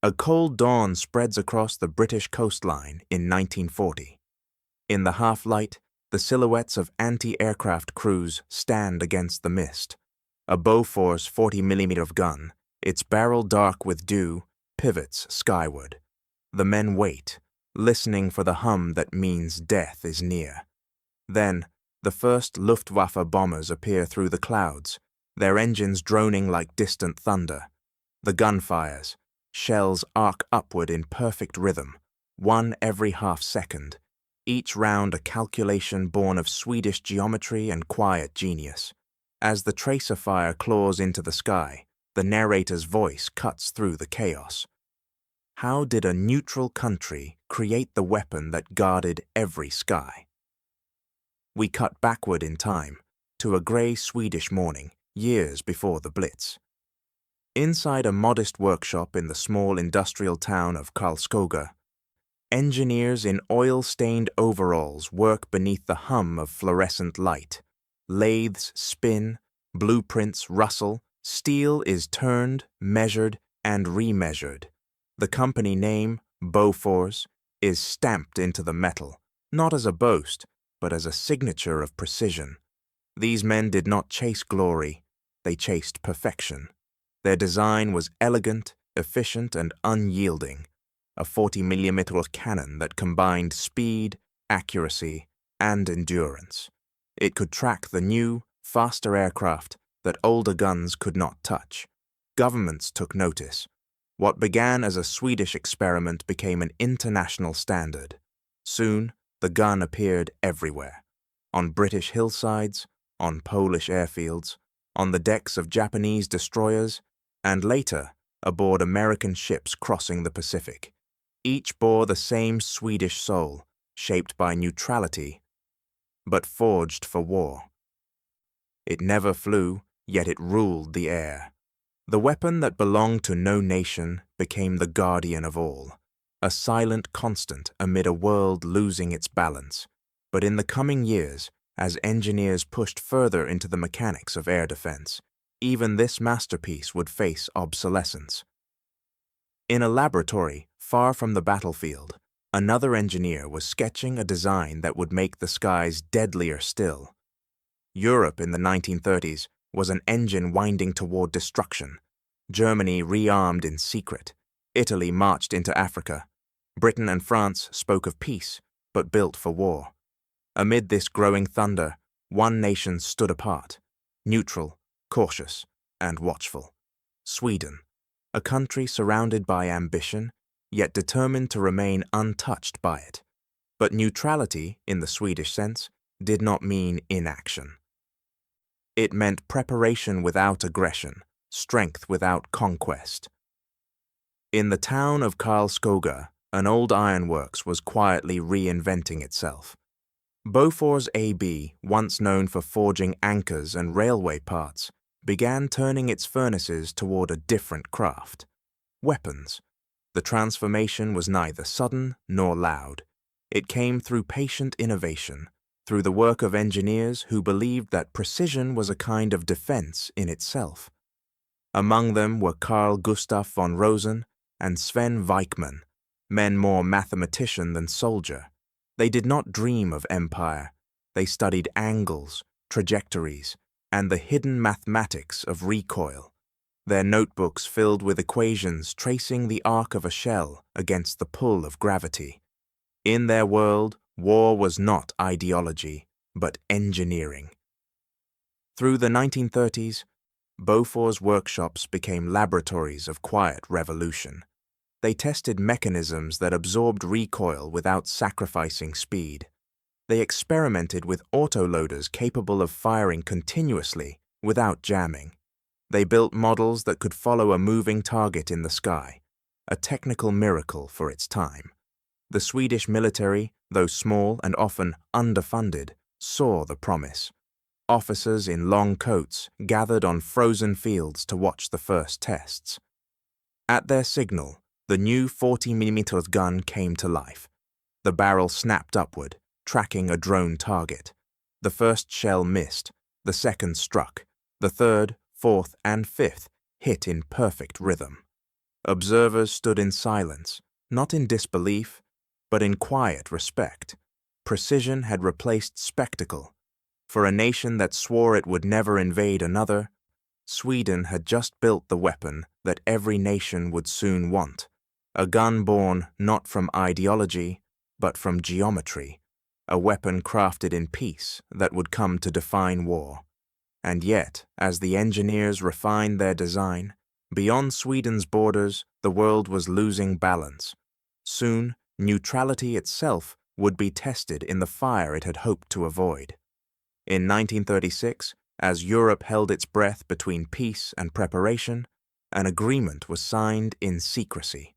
A cold dawn spreads across the British coastline in 1940. In the half-light, the silhouettes of anti-aircraft crews stand against the mist. A Bofors 40mm gun, its barrel dark with dew, pivots skyward. The men wait, listening for the hum that means death is near. Then, the first Luftwaffe bombers appear through the clouds, their engines droning like distant thunder. The gun fires. Shells arc upward in perfect rhythm, one every half second, each round a calculation born of Swedish geometry and quiet genius. As the tracer fire claws into the sky, the narrator's voice cuts through the chaos. How did a neutral country create the weapon that guarded every sky? We cut backward in time, to a grey Swedish morning, years before the Blitz. Inside a modest workshop in the small industrial town of Karlskoga, engineers in oil-stained overalls work beneath the hum of fluorescent light. Lathes spin, blueprints rustle, steel is turned, measured, and remeasured. The company name, Bofors, is stamped into the metal, not as a boast, but as a signature of precision. These men did not chase glory, they chased perfection. Their design was elegant, efficient, and unyielding, a 40mm cannon that combined speed, accuracy, and endurance. It could track the new, faster aircraft that older guns could not touch. Governments took notice. What began as a Swedish experiment became an international standard. Soon, the gun appeared everywhere, on British hillsides, on Polish airfields, on the decks of Japanese destroyers, and later aboard American ships crossing the Pacific. Each bore the same Swedish soul, shaped by neutrality, but forged for war. It never flew, yet it ruled the air. The weapon that belonged to no nation became the guardian of all, a silent constant amid a world losing its balance. But in the coming years, as engineers pushed further into the mechanics of air defense, even this masterpiece would face obsolescence. In a laboratory far from the battlefield, another engineer was sketching a design that would make the skies deadlier still. Europe in the 1930s was an engine winding toward destruction. Germany rearmed in secret. Italy marched into Africa. Britain and France spoke of peace, but built for war. Amid this growing thunder, one nation stood apart, neutral, cautious, and watchful. Sweden, a country surrounded by ambition, yet determined to remain untouched by it. But neutrality, in the Swedish sense, did not mean inaction. It meant preparation without aggression, strength without conquest. In the town of Karlskoga, an old ironworks was quietly reinventing itself. Bofors AB, once known for forging anchors and railway parts, began turning its furnaces toward a different craft: weapons. The transformation was neither sudden nor loud. It came through patient innovation, through the work of engineers who believed that precision was a kind of defense in itself. Among them were Carl Gustaf von Rosen and Sven Weichmann, men more mathematician than soldier. They did not dream of empire. They studied angles, trajectories, and the hidden mathematics of recoil, their notebooks filled with equations tracing the arc of a shell against the pull of gravity. In their world, war was not ideology, but engineering. Through the 1930s, Bofors workshops became laboratories of quiet revolution. They tested mechanisms that absorbed recoil without sacrificing speed. They experimented with autoloaders capable of firing continuously without jamming. They built models that could follow a moving target in the sky, a technical miracle for its time. The Swedish military, though small and often underfunded, saw the promise. Officers in long coats gathered on frozen fields to watch the first tests. At their signal, the new 40mm gun came to life. The barrel snapped upward, tracking a drone target. The first shell missed, the second struck, the third, fourth, and fifth hit in perfect rhythm. Observers stood in silence, not in disbelief, but in quiet respect. Precision had replaced spectacle. For a nation that swore it would never invade another, Sweden had just built the weapon that every nation would soon want, a gun born not from ideology, but from geometry, a weapon crafted in peace that would come to define war. And yet, as the engineers refined their design, beyond Sweden's borders, the world was losing balance. Soon, neutrality itself would be tested in the fire it had hoped to avoid. In 1936, as Europe held its breath between peace and preparation, an agreement was signed in secrecy.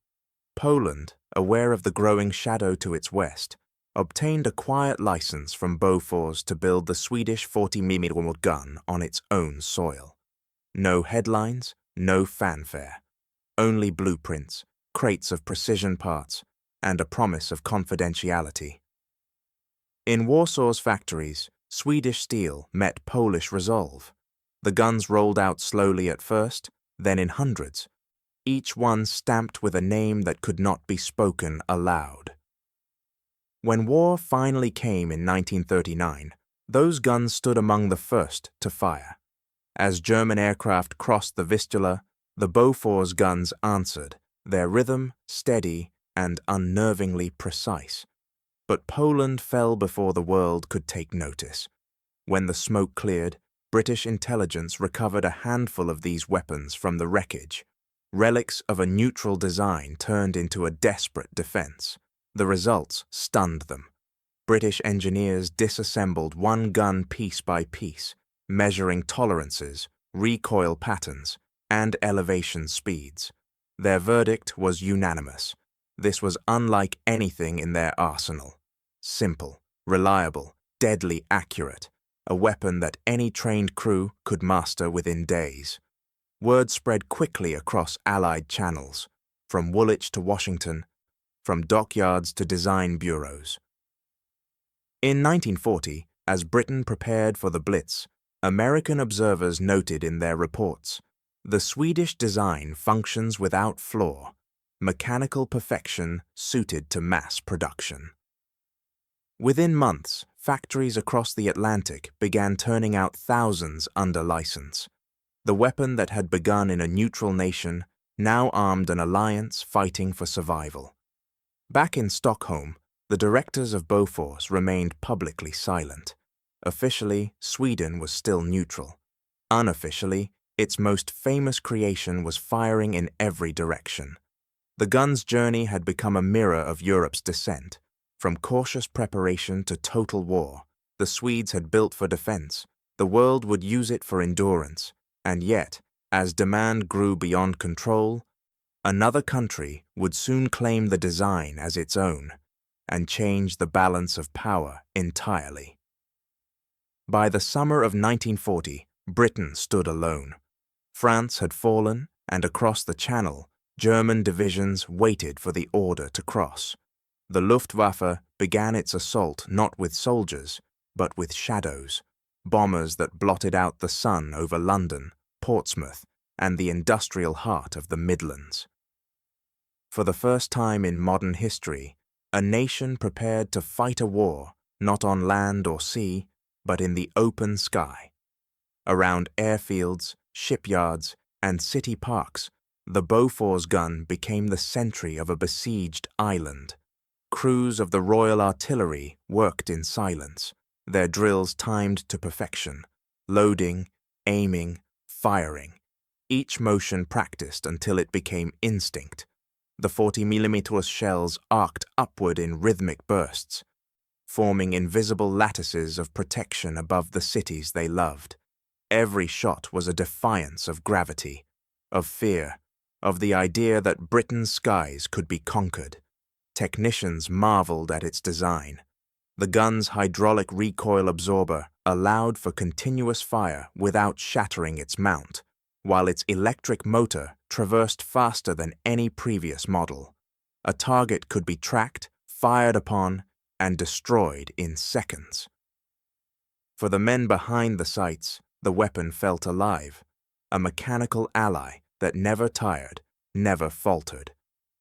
Poland, aware of the growing shadow to its west, obtained a quiet license from Bofors to build the Swedish 40mm gun on its own soil. No headlines, no fanfare, only blueprints, crates of precision parts, and a promise of confidentiality. In Warsaw's factories, Swedish steel met Polish resolve. The guns rolled out slowly at first, then in hundreds, each one stamped with a name that could not be spoken aloud. When war finally came in 1939, those guns stood among the first to fire. As German aircraft crossed the Vistula, the Bofors guns answered, their rhythm steady and unnervingly precise. But Poland fell before the world could take notice. When the smoke cleared, British intelligence recovered a handful of these weapons from the wreckage, relics of a neutral design turned into a desperate defense. The results stunned them. British engineers disassembled one gun piece by piece, measuring tolerances, recoil patterns, and elevation speeds. Their verdict was unanimous. This was unlike anything in their arsenal. Simple, reliable, deadly accurate, a weapon that any trained crew could master within days. Word spread quickly across Allied channels, from Woolwich to Washington, from dockyards to design bureaus. In 1940, as Britain prepared for the Blitz, American observers noted in their reports, the Swedish design functions without flaw, mechanical perfection suited to mass production. Within months, factories across the Atlantic began turning out thousands under license. The weapon that had begun in a neutral nation now armed an alliance fighting for survival. Back in Stockholm, the directors of Bofors remained publicly silent. Officially, Sweden was still neutral. Unofficially, its most famous creation was firing in every direction. The gun's journey had become a mirror of Europe's descent. From cautious preparation to total war, the Swedes had built for defense. The world would use it for endurance. And yet, as demand grew beyond control, another country would soon claim the design as its own and change the balance of power entirely. By the summer of 1940, Britain stood alone. France had fallen, and across the Channel, German divisions waited for the order to cross. The Luftwaffe began its assault not with soldiers, but with shadows, bombers that blotted out the sun over London, Portsmouth, and the industrial heart of the Midlands. For the first time in modern history, a nation prepared to fight a war not on land or sea, but in the open sky. Around airfields, shipyards, and city parks, the Bofors gun became the sentry of a besieged island. Crews of the Royal Artillery worked in silence, their drills timed to perfection, loading, aiming, firing, each motion practiced until it became instinct. The 40mm shells arced upward in rhythmic bursts, forming invisible lattices of protection above the cities they loved. Every shot was a defiance of gravity, of fear, of the idea that Britain's skies could be conquered. Technicians marveled at its design. The gun's hydraulic recoil absorber allowed for continuous fire without shattering its mount, while its electric motor traversed faster than any previous model. A target could be tracked, fired upon, and destroyed in seconds. For the men behind the sights, the weapon felt alive, a mechanical ally that never tired, never faltered.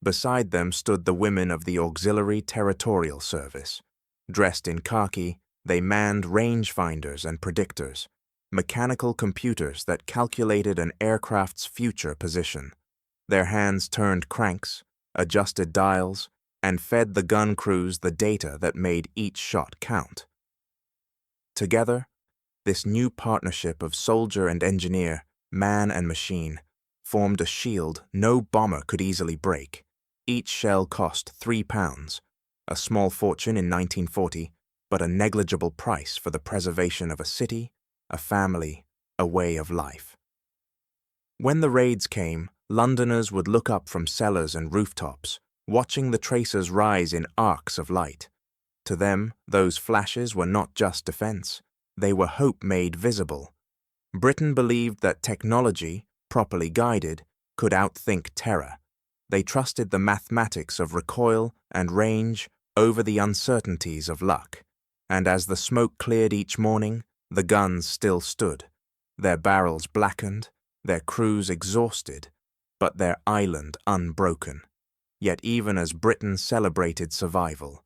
Beside them stood the women of the Auxiliary Territorial Service. Dressed in khaki, they manned rangefinders and predictors, mechanical computers that calculated an aircraft's future position. Their hands turned cranks, adjusted dials, and fed the gun crews the data that made each shot count. Together, this new partnership of soldier and engineer, man and machine, formed a shield no bomber could easily break. Each shell cost £3, a small fortune in 1940, but a negligible price for the preservation of a city, a family, a way of life. When the raids came, Londoners would look up from cellars and rooftops, watching the tracers rise in arcs of light. To them, those flashes were not just defense, they were hope made visible. Britain believed that technology, properly guided, could outthink terror. They trusted the mathematics of recoil and range over the uncertainties of luck. And as the smoke cleared each morning, the guns still stood, their barrels blackened, their crews exhausted, but their island unbroken. Yet even as Britain celebrated survival,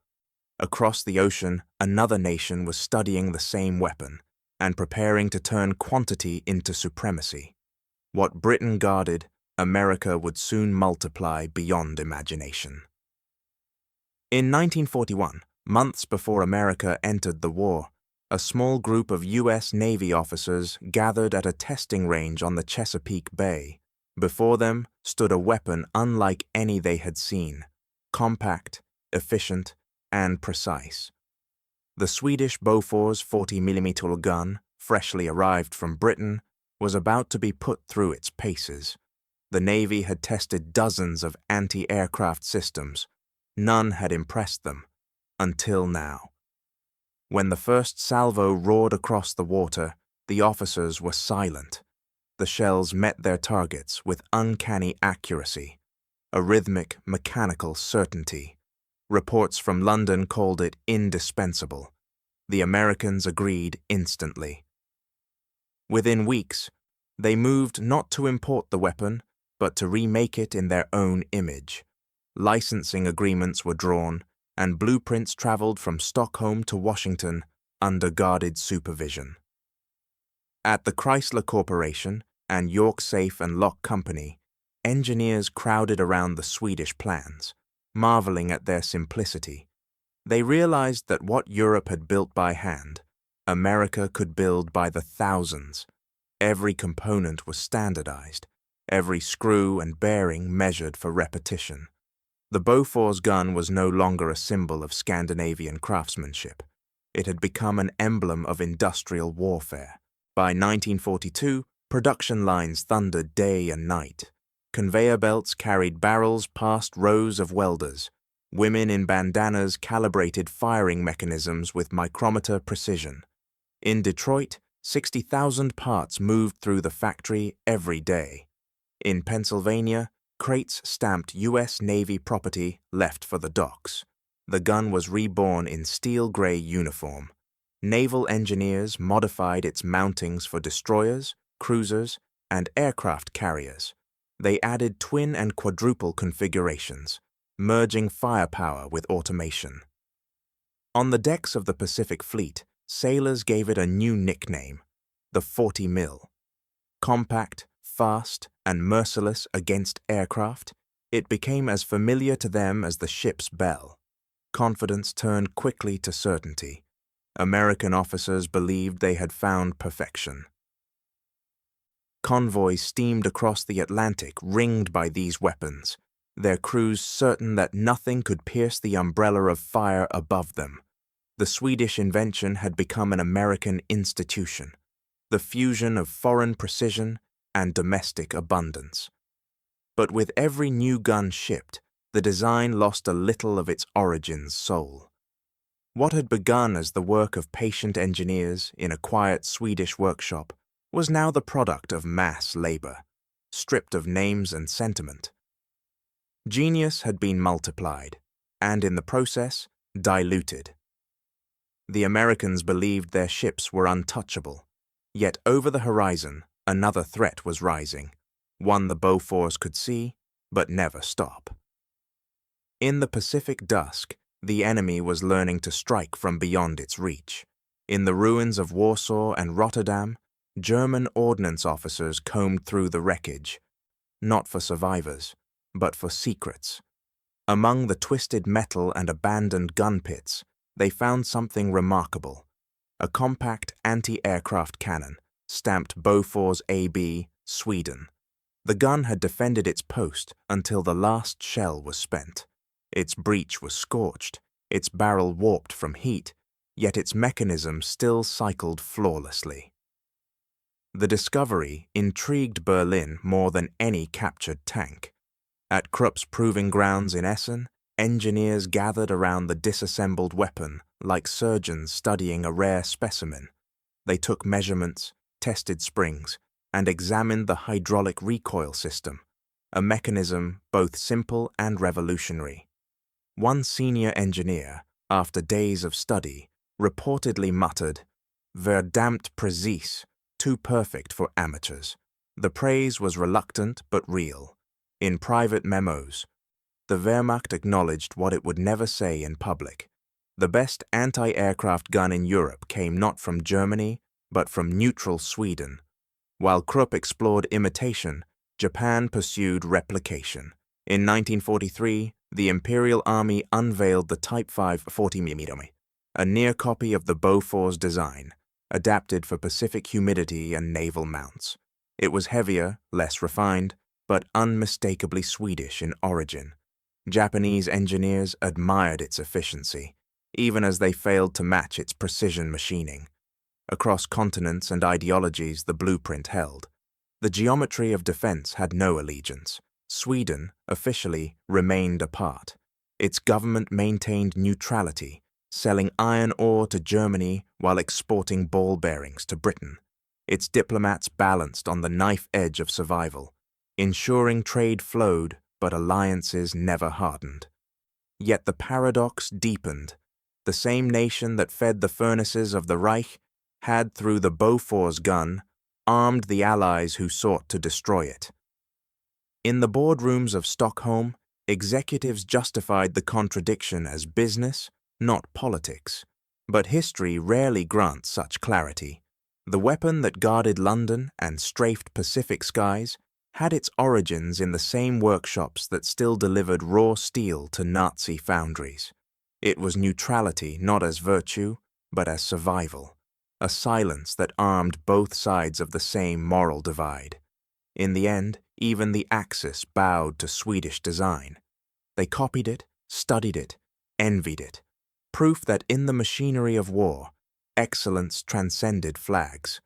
across the ocean another nation was studying the same weapon and preparing to turn quantity into supremacy. What Britain guarded, America would soon multiply beyond imagination. In 1941, months before America entered the war, a small group of U.S. Navy officers gathered at a testing range on the Chesapeake Bay. Before them stood a weapon unlike any they had seen, compact, efficient, and precise. The Swedish Bofors 40mm gun, freshly arrived from Britain, was about to be put through its paces. The Navy had tested dozens of anti-aircraft systems. None had impressed them, until now. When the first salvo roared across the water, the officers were silent. The shells met their targets with uncanny accuracy, a rhythmic, mechanical certainty. Reports from London called it indispensable. The Americans agreed instantly. Within weeks, they moved not to import the weapon, but to remake it in their own image. Licensing agreements were drawn, and blueprints traveled from Stockholm to Washington under guarded supervision. At the Chrysler Corporation and York Safe and Lock Company, engineers crowded around the Swedish plans, marveling at their simplicity. They realized that what Europe had built by hand, America could build by the thousands. Every component was standardized, every screw and bearing measured for repetition. The Bofors gun was no longer a symbol of Scandinavian craftsmanship. It had become an emblem of industrial warfare. By 1942, production lines thundered day and night. Conveyor belts carried barrels past rows of welders. Women in bandanas calibrated firing mechanisms with micrometer precision. In Detroit, 60,000 parts moved through the factory every day. In Pennsylvania, crates stamped U.S. Navy property left for the docks. The gun was reborn in steel-gray uniform. Naval engineers modified its mountings for destroyers, cruisers, and aircraft carriers. They added twin and quadruple configurations, merging firepower with automation. On the decks of the Pacific Fleet, sailors gave it a new nickname, the 40mm. Compact, fast, and merciless against aircraft, it became as familiar to them as the ship's bell. Confidence turned quickly to certainty. American officers believed they had found perfection. Convoys steamed across the Atlantic ringed by these weapons, their crews certain that nothing could pierce the umbrella of fire above them. The Swedish invention had become an American institution, the fusion of foreign precision and domestic abundance. But with every new gun shipped, the design lost a little of its origin's soul. What had begun as the work of patient engineers in a quiet Swedish workshop was now the product of mass labor, stripped of names and sentiment. Genius had been multiplied, and in the process, diluted. The Americans believed their ships were untouchable, yet over the horizon, another threat was rising, one the Bofors could see, but never stop. In the Pacific dusk, the enemy was learning to strike from beyond its reach. In the ruins of Warsaw and Rotterdam, German ordnance officers combed through the wreckage, not for survivors, but for secrets. Among the twisted metal and abandoned gun pits, they found something remarkable: a compact anti-aircraft cannon, stamped Bofors AB, Sweden. The gun had defended its post until the last shell was spent. Its breech was scorched, its barrel warped from heat, yet its mechanism still cycled flawlessly. The discovery intrigued Berlin more than any captured tank. At Krupp's proving grounds in Essen, engineers gathered around the disassembled weapon like surgeons studying a rare specimen. They took measurements, tested springs, and examined the hydraulic recoil system, a mechanism both simple and revolutionary. One senior engineer, after days of study, reportedly muttered, "Verdammt präzise, too perfect for amateurs." The praise was reluctant but real. In private memos, the Wehrmacht acknowledged what it would never say in public. The best anti-aircraft gun in Europe came not from Germany, but from neutral Sweden. While Krupp explored imitation, Japan pursued replication. In 1943, the Imperial Army unveiled the Type 5 40mm, a near copy of the Bofors design, adapted for Pacific humidity and naval mounts. It was heavier, less refined, but unmistakably Swedish in origin. Japanese engineers admired its efficiency, even as they failed to match its precision machining. Across continents and ideologies the blueprint held. The geometry of defense had no allegiance. Sweden, officially, remained apart. Its government maintained neutrality, selling iron ore to Germany while exporting ball bearings to Britain. Its diplomats balanced on the knife edge of survival, ensuring trade flowed but alliances never hardened. Yet the paradox deepened. The same nation that fed the furnaces of the Reich had, through the Bofors gun, armed the allies who sought to destroy it. In the boardrooms of Stockholm, executives justified the contradiction as business, not politics. But history rarely grants such clarity. The weapon that guarded London and strafed Pacific skies had its origins in the same workshops that still delivered raw steel to Nazi foundries. It was neutrality not as virtue, but as survival, a silence that armed both sides of the same moral divide. In the end, even the Axis bowed to Swedish design. They copied it, studied it, envied it, proof that in the machinery of war, excellence transcended flags.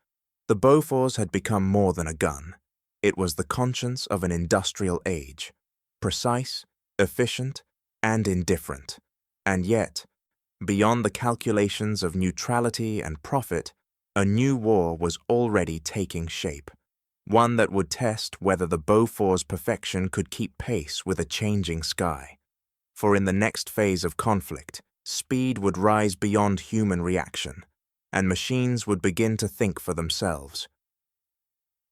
The Bofors had become more than a gun. It was the conscience of an industrial age, precise, efficient, and indifferent. And yet, beyond the calculations of neutrality and profit, a new war was already taking shape. One that would test whether the Bofors' perfection could keep pace with a changing sky. For in the next phase of conflict, speed would rise beyond human reaction, and machines would begin to think for themselves.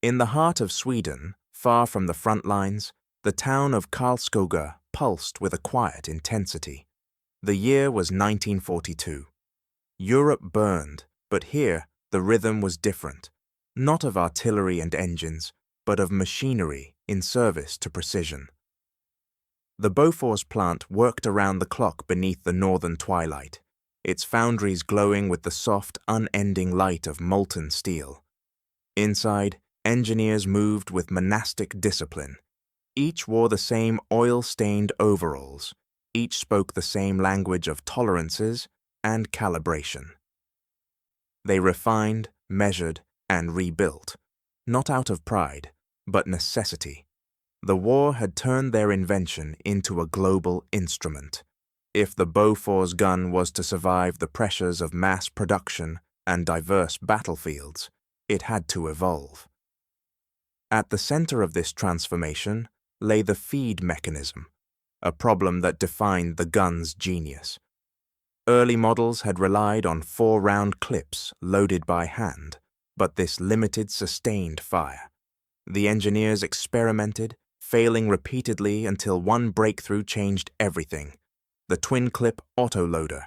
In the heart of Sweden, far from the front lines, the town of Karlskoga pulsed with a quiet intensity. The year was 1942. Europe burned, but here the rhythm was different. Not of artillery and engines, but of machinery in service to precision. The Bofors plant worked around the clock beneath the northern twilight, its foundries glowing with the soft, unending light of molten steel. Inside, engineers moved with monastic discipline. Each wore the same oil-stained overalls. Each spoke the same language of tolerances and calibration. They refined, measured, and rebuilt, not out of pride, but necessity. The war had turned their invention into a global instrument. If the Bofors gun was to survive the pressures of mass production and diverse battlefields, it had to evolve. At the center of this transformation lay the feed mechanism, a problem that defined the gun's genius. Early models had relied on 4-round clips loaded by hand, but this limited sustained fire. The engineers experimented, failing repeatedly until one breakthrough changed everything: the twin-clip autoloader,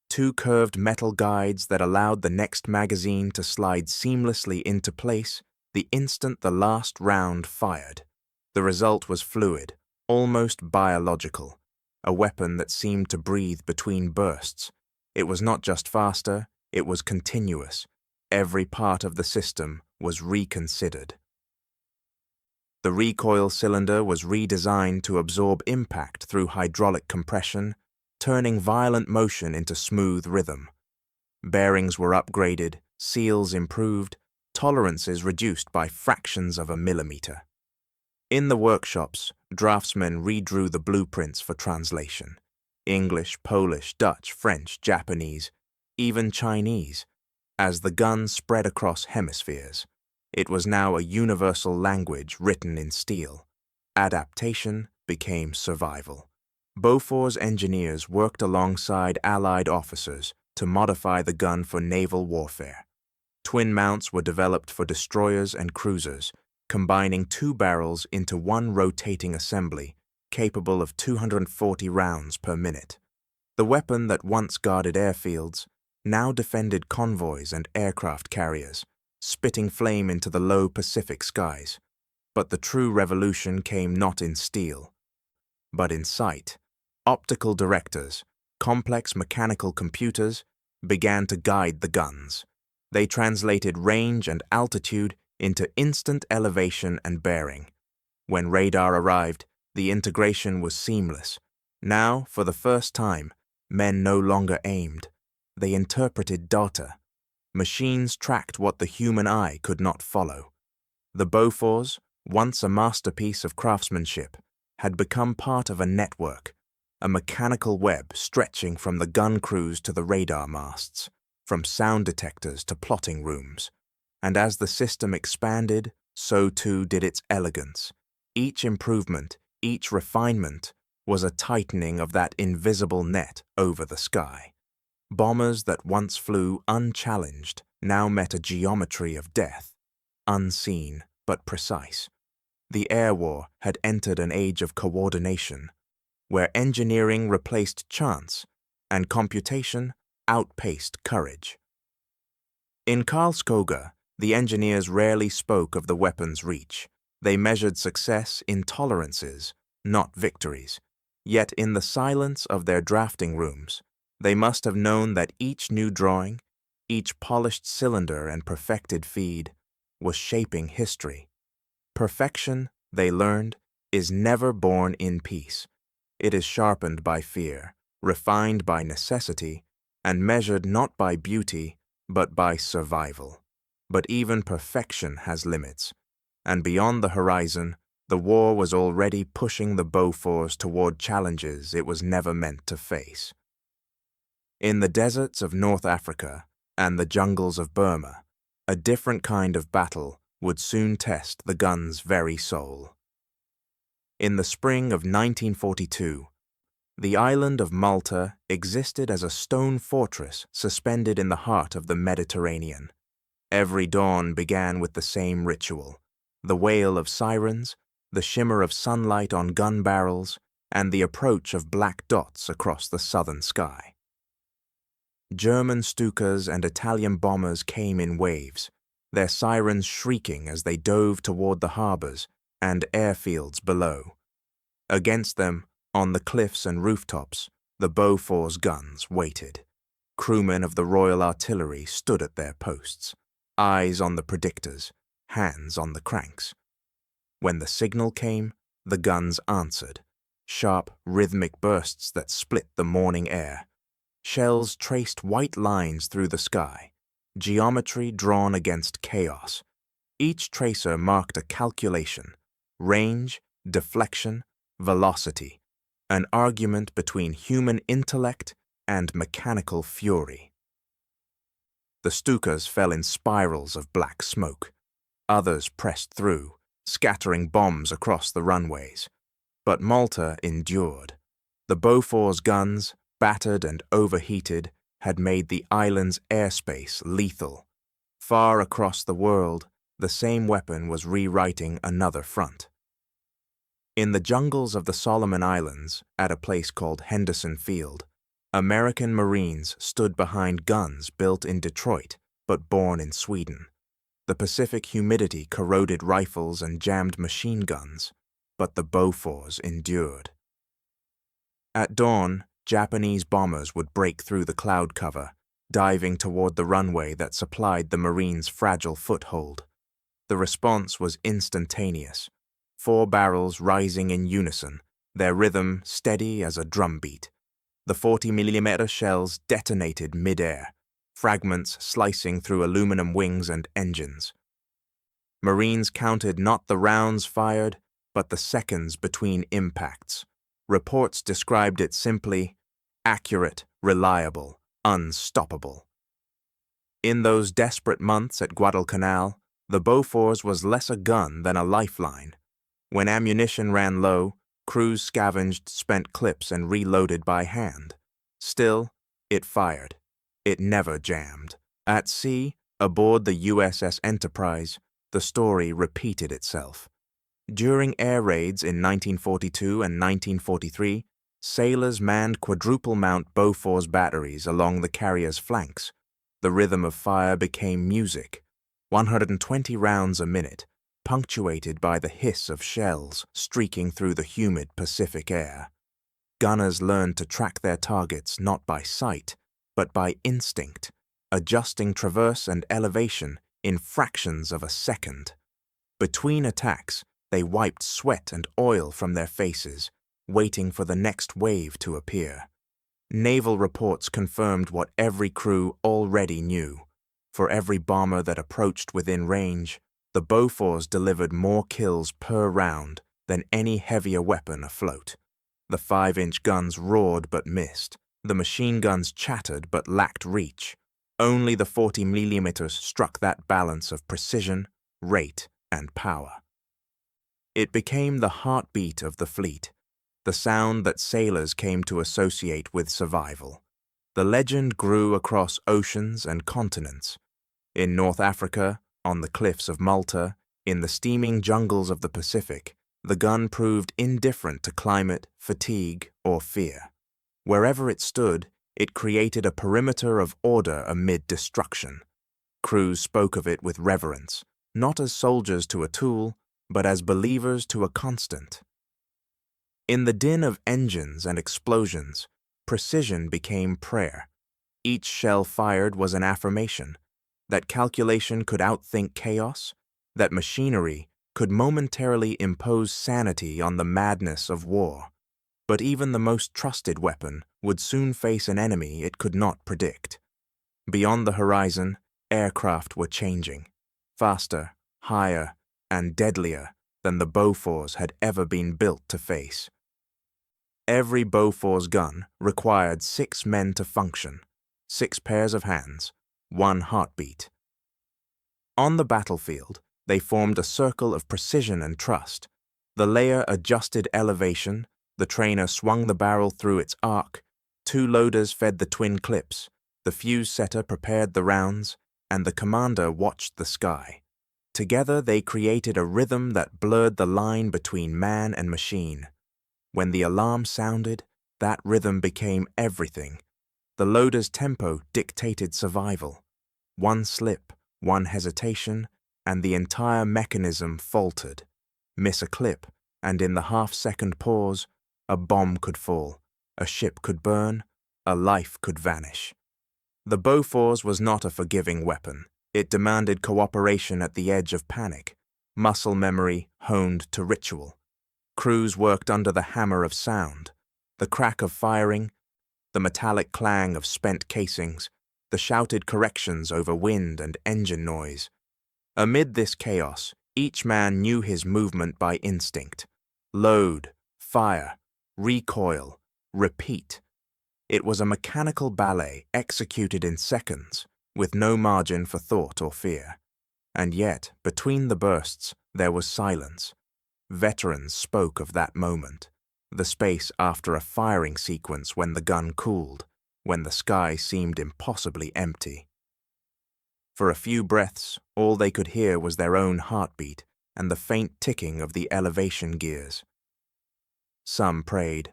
two curved metal guides that allowed the next magazine to slide seamlessly into place the instant the last round fired. The result was fluid, almost biological, a weapon that seemed to breathe between bursts. It was not just faster, it was continuous. Every part of the system was reconsidered. The recoil cylinder was redesigned to absorb impact through hydraulic compression, turning violent motion into smooth rhythm. Bearings were upgraded, seals improved, tolerances reduced by fractions of a millimeter. In the workshops, draftsmen redrew the blueprints for translation: English, Polish, Dutch, French, Japanese, even Chinese. As the gun spread across hemispheres, it was now a universal language written in steel. Adaptation became survival. Bofors engineers worked alongside Allied officers to modify the gun for naval warfare. Twin mounts were developed for destroyers and cruisers, combining two barrels into one rotating assembly capable of 240 rounds per minute. The weapon that once guarded airfields now defended convoys and aircraft carriers, spitting flame into the low Pacific skies. But the true revolution came not in steel, but in sight. Optical directors, complex mechanical computers, began to guide the guns. They translated range and altitude into instant elevation and bearing. When radar arrived, the integration was seamless. Now, for the first time, men no longer aimed. They interpreted data. Machines tracked what the human eye could not follow. The Bofors, once a masterpiece of craftsmanship, had become part of a network, a mechanical web stretching from the gun crews to the radar masts, from sound detectors to plotting rooms. And as the system expanded, so too did its elegance. Each improvement, each refinement, was a tightening of that invisible net over the sky. Bombers that once flew unchallenged now met a geometry of death, unseen but precise. The air war had entered an age of coordination, where engineering replaced chance and computation outpaced courage. In Karlskoga, the engineers rarely spoke of the weapon's reach. They measured success in tolerances, not victories. Yet in the silence of their drafting rooms, they must have known that each new drawing, each polished cylinder and perfected feed, was shaping history. Perfection, they learned, is never born in peace. It is sharpened by fear, refined by necessity, and measured not by beauty, but by survival. But even perfection has limits, and beyond the horizon, the war was already pushing the Bofors toward challenges it was never meant to face. In the deserts of North Africa and the jungles of Burma, a different kind of battle would soon test the gun's very soul. In the spring of 1942, the island of Malta existed as a stone fortress suspended in the heart of the Mediterranean. Every dawn began with the same ritual: the wail of sirens, the shimmer of sunlight on gun barrels, and the approach of black dots across the southern sky. German Stukas and Italian bombers came in waves, their sirens shrieking as they dove toward the harbors and airfields below. Against them, on the cliffs and rooftops, the Bofors guns waited. Crewmen of the Royal Artillery stood at their posts, eyes on the predictors, hands on the cranks. When the signal came, the guns answered, sharp, rhythmic bursts that split the morning air. Shells traced white lines through the sky, geometry drawn against chaos. Each tracer marked a calculation: range, deflection, velocity, an argument between human intellect and mechanical fury. The Stukas fell in spirals of black smoke. Others pressed through, scattering bombs across the runways. But Malta endured. The Bofors guns, battered and overheated, had made the island's airspace lethal. Far across the world, the same weapon was rewriting another front. In the jungles of the Solomon Islands, at a place called Henderson Field, American Marines stood behind guns built in Detroit but born in Sweden. The Pacific humidity corroded rifles and jammed machine guns, but the Bofors endured. At dawn, Japanese bombers would break through the cloud cover, diving toward the runway that supplied the Marines' fragile foothold. The response was instantaneous. 4 barrels rising in unison, their rhythm steady as a drumbeat. The 40mm shells detonated mid-air, fragments slicing through aluminum wings and engines. Marines counted not the rounds fired, but the seconds between impacts. Reports described it simply: accurate, reliable, unstoppable. In those desperate months at Guadalcanal, the Bofors was less a gun than a lifeline. When ammunition ran low, crews scavenged spent clips and reloaded by hand. Still, it fired. It never jammed. At sea, aboard the USS Enterprise, the story repeated itself. During air raids in 1942 and 1943, sailors manned quadruple-mount Bofors batteries along the carrier's flanks. The rhythm of fire became music, 120 rounds a minute, punctuated by the hiss of shells streaking through the humid Pacific air. Gunners learned to track their targets not by sight, but by instinct, adjusting traverse and elevation in fractions of a second. Between attacks, they wiped sweat and oil from their faces, waiting for the next wave to appear. Naval reports confirmed what every crew already knew. For every bomber that approached within range, the Bofors delivered more kills per round than any heavier weapon afloat. The 5-inch guns roared but missed. The machine guns chattered but lacked reach. Only the 40mm struck that balance of precision, rate, and power. It became the heartbeat of the fleet, the sound that sailors came to associate with survival. The legend grew across oceans and continents. In North Africa, on the cliffs of Malta, in the steaming jungles of the Pacific, the gun proved indifferent to climate, fatigue, or fear. Wherever it stood, it created a perimeter of order amid destruction. Crews spoke of it with reverence, not as soldiers to a tool, but as believers to a constant. In the din of engines and explosions, precision became prayer. Each shell fired was an affirmation that calculation could outthink chaos, that machinery could momentarily impose sanity on the madness of war. But even the most trusted weapon would soon face an enemy it could not predict. Beyond the horizon, aircraft were changing, faster, higher, and deadlier than the Bofors had ever been built to face. Every Bofors gun required 6 men to function, 6 pairs of hands, 1 heartbeat. On the battlefield, they formed a circle of precision and trust. The layer adjusted elevation, the trainer swung the barrel through its arc, 2 loaders fed the twin clips, the fuse setter prepared the rounds, and the commander watched the sky. Together they created a rhythm that blurred the line between man and machine. When the alarm sounded, that rhythm became everything. The loader's tempo dictated survival. 1 slip, 1 hesitation, and the entire mechanism faltered. Miss a clip, and in the half-second pause, a bomb could fall, a ship could burn, a life could vanish. The Bofors was not a forgiving weapon. It demanded cooperation at the edge of panic, muscle memory honed to ritual. Crews worked under the hammer of sound, the crack of firing, the metallic clang of spent casings, the shouted corrections over wind and engine noise. Amid this chaos, each man knew his movement by instinct. Load, fire, recoil, repeat. It was a mechanical ballet executed in seconds, with no margin for thought or fear. And yet, between the bursts, there was silence. Veterans spoke of that moment, the space after a firing sequence when the gun cooled, when the sky seemed impossibly empty. For a few breaths, all they could hear was their own heartbeat and the faint ticking of the elevation gears. Some prayed.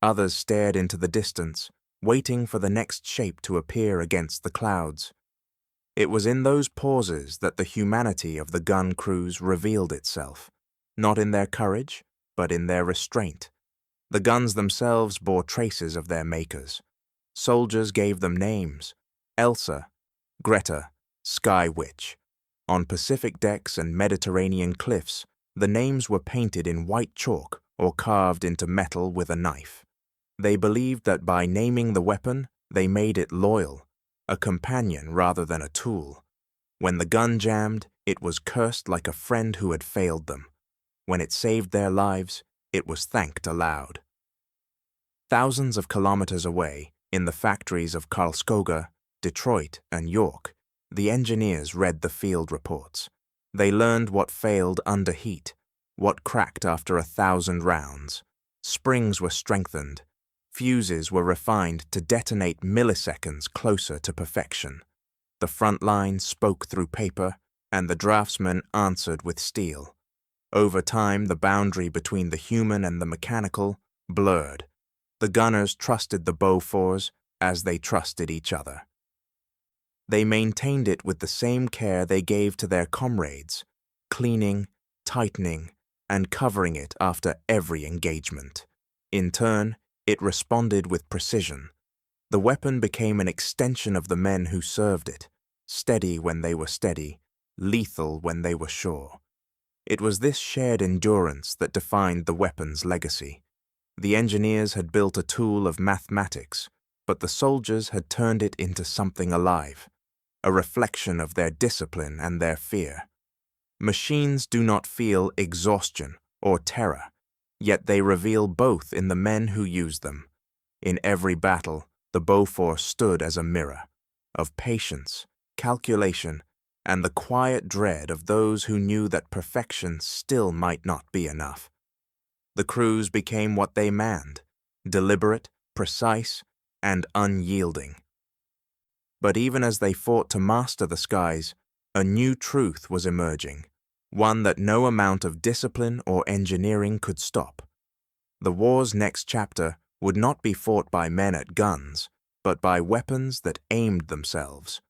Others stared into the distance, waiting for the next shape to appear against the clouds. It was in those pauses that the humanity of the gun crews revealed itself, not in their courage, but in their restraint. The guns themselves bore traces of their makers. Soldiers gave them names: Elsa, Greta, Sky Witch. On Pacific decks and Mediterranean cliffs, the names were painted in white chalk or carved into metal with a knife. They believed that by naming the weapon, they made it loyal, a companion rather than a tool. When the gun jammed, it was cursed like a friend who had failed them. When it saved their lives, it was thanked aloud. Thousands of kilometers away, in the factories of Karlskoga, Detroit, and York, the engineers read the field reports. They learned what failed under heat, what cracked after 1,000 rounds. Springs were strengthened. Fuses were refined to detonate milliseconds closer to perfection. The front line spoke through paper, and the draftsmen answered with steel. Over time, the boundary between the human and the mechanical blurred. The gunners trusted the Bofors as they trusted each other. They maintained it with the same care they gave to their comrades, cleaning, tightening, and covering it after every engagement. In turn, it responded with precision. The weapon became an extension of the men who served it, steady when they were steady, lethal when they were sure. It was this shared endurance that defined the weapon's legacy. The engineers had built a tool of mathematics, but the soldiers had turned it into something alive, a reflection of their discipline and their fear. Machines do not feel exhaustion or terror, yet they reveal both in the men who use them. In every battle, the Bofors stood as a mirror of patience, calculation, and the quiet dread of those who knew that perfection still might not be enough. The crews became what they manned: deliberate, precise, and unyielding. But even as they fought to master the skies, a new truth was emerging, one that no amount of discipline or engineering could stop. The war's next chapter would not be fought by men at guns, but by weapons that aimed themselves.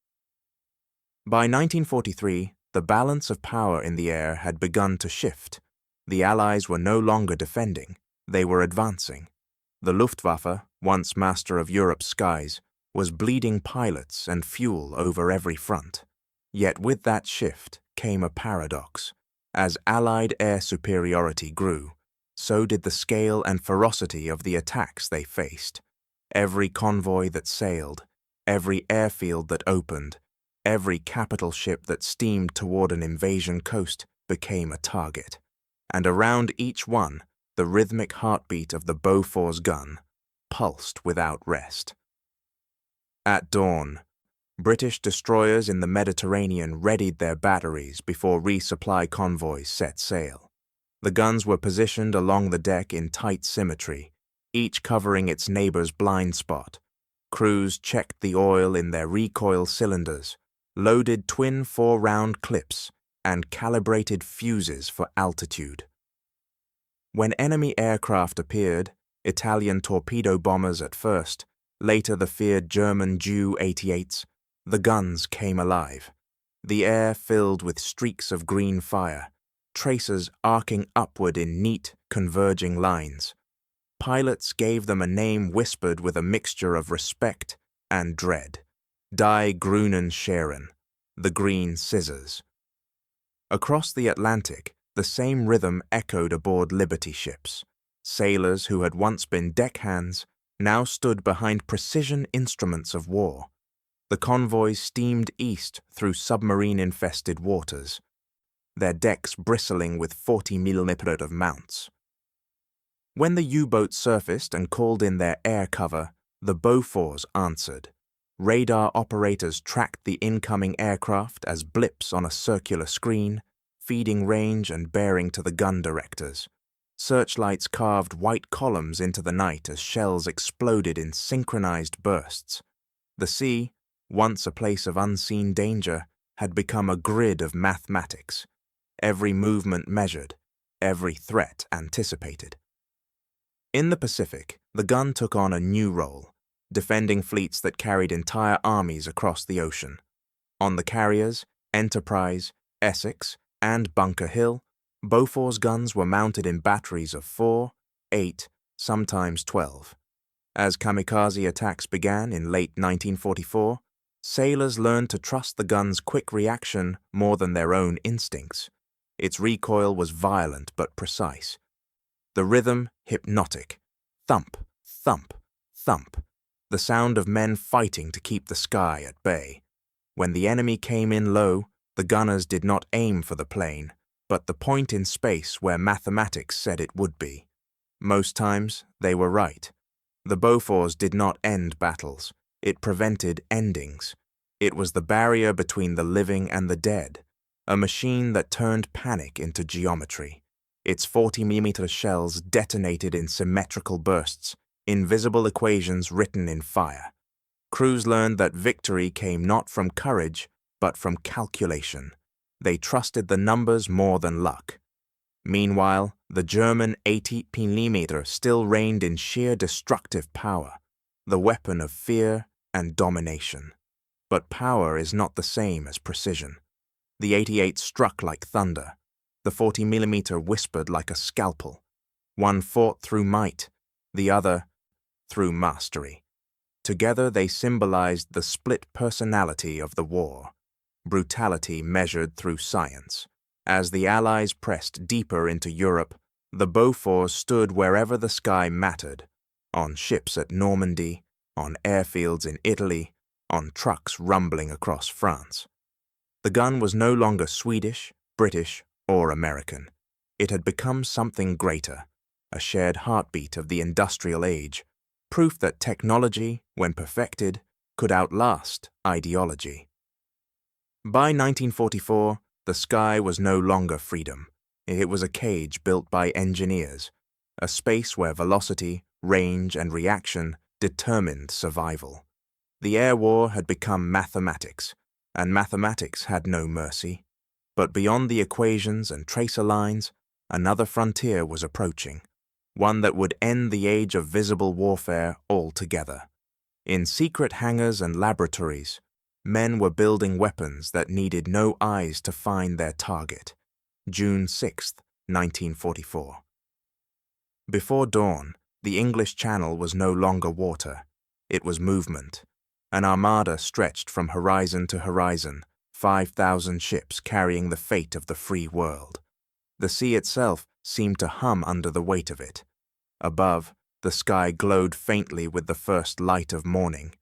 By 1943, the balance of power in the air had begun to shift. The Allies were no longer defending, they were advancing. The Luftwaffe, once master of Europe's skies, was bleeding pilots and fuel over every front. Yet with that shift came a paradox. As Allied air superiority grew, so did the scale and ferocity of the attacks they faced. Every convoy that sailed, every airfield that opened, every capital ship that steamed toward an invasion coast became a target. And around each one, the rhythmic heartbeat of the Bofors gun pulsed without rest. At dawn, British destroyers in the Mediterranean readied their batteries before resupply convoys set sail. The guns were positioned along the deck in tight symmetry, each covering its neighbor's blind spot. Crews checked the oil in their recoil cylinders, loaded twin 4-round clips, and calibrated fuses for altitude. When enemy aircraft appeared, Italian torpedo bombers at first, later the feared German Ju-88s, the guns came alive. The air filled with streaks of green fire, tracers arcing upward in neat, converging lines. Pilots gave them a name whispered with a mixture of respect and dread: Die grünen Scheren, the green scissors. Across the Atlantic, the same rhythm echoed aboard Liberty ships. Sailors who had once been deckhands now stood behind precision instruments of war. The convoys steamed east through submarine-infested waters, their decks bristling with 40mm of mounts. When the U-boats surfaced and called in their air cover, the Bofors answered. Radar operators tracked the incoming aircraft as blips on a circular screen, feeding range and bearing to the gun directors. Searchlights carved white columns into the night as shells exploded in synchronized bursts. The sea, once a place of unseen danger, had become a grid of mathematics. Every movement measured, every threat anticipated. In the Pacific, the gun took on a new role, defending fleets that carried entire armies across the ocean. On the carriers, Enterprise, Essex, and Bunker Hill, Bofors guns were mounted in batteries of 4, 8, sometimes 12. As kamikaze attacks began in late 1944, sailors learned to trust the gun's quick reaction more than their own instincts. Its recoil was violent but precise. The rhythm hypnotic. Thump, thump, thump. The sound of men fighting to keep the sky at bay. When the enemy came in low, the gunners did not aim for the plane, but the point in space where mathematics said it would be. Most times, they were right. The Bofors did not end battles. It prevented endings. It was the barrier between the living and the dead, a machine that turned panic into geometry. Its 40mm shells detonated in symmetrical bursts, invisible equations written in fire. Crews learned that victory came not from courage, but from calculation. They trusted the numbers more than luck. Meanwhile, the German 80mm still reigned in sheer destructive power, the weapon of fear and domination. But power is not the same as precision. The 88 struck like thunder. The 40mm whispered like a scalpel. One fought through might, the other through mastery. Together they symbolized the split personality of the war, brutality measured through science. As the Allies pressed deeper into Europe, the Bofors stood wherever the sky mattered, on ships at Normandy, on airfields in Italy, on trucks rumbling across France. The gun was no longer Swedish, British, or American. It had become something greater, a shared heartbeat of the industrial age, proof that technology, when perfected, could outlast ideology. By 1944, the sky was no longer freedom. It was a cage built by engineers, a space where velocity, range, and reaction determined survival. The air war had become mathematics, and mathematics had no mercy. But beyond the equations and tracer lines, another frontier was approaching, one that would end the age of visible warfare altogether. In secret hangars and laboratories, men were building weapons that needed no eyes to find their target. June 6, 1944. Before dawn, the English Channel was no longer water. It was movement. An armada stretched from horizon to horizon, 5,000 ships carrying the fate of the free world. The sea itself seemed to hum under the weight of it. Above, the sky glowed faintly with the first light of morning,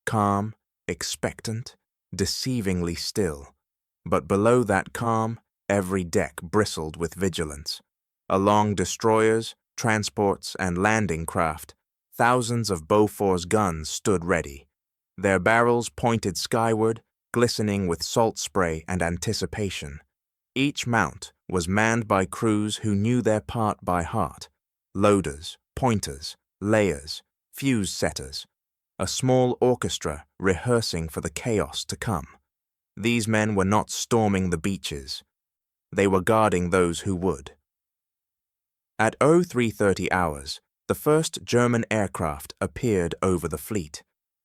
calm, expectant, deceivingly still. But below that calm, every deck bristled with vigilance. Along destroyers, transports, and landing craft, thousands of Bofors guns stood ready, their barrels pointed skyward, glistening with salt spray and anticipation. Each mount was manned by crews who knew their part by heart: loaders, pointers, layers, fuse setters, a small orchestra rehearsing for the chaos to come. These men were not storming the beaches. They were guarding those who would. At 0330 hours, the first German aircraft appeared over the fleet.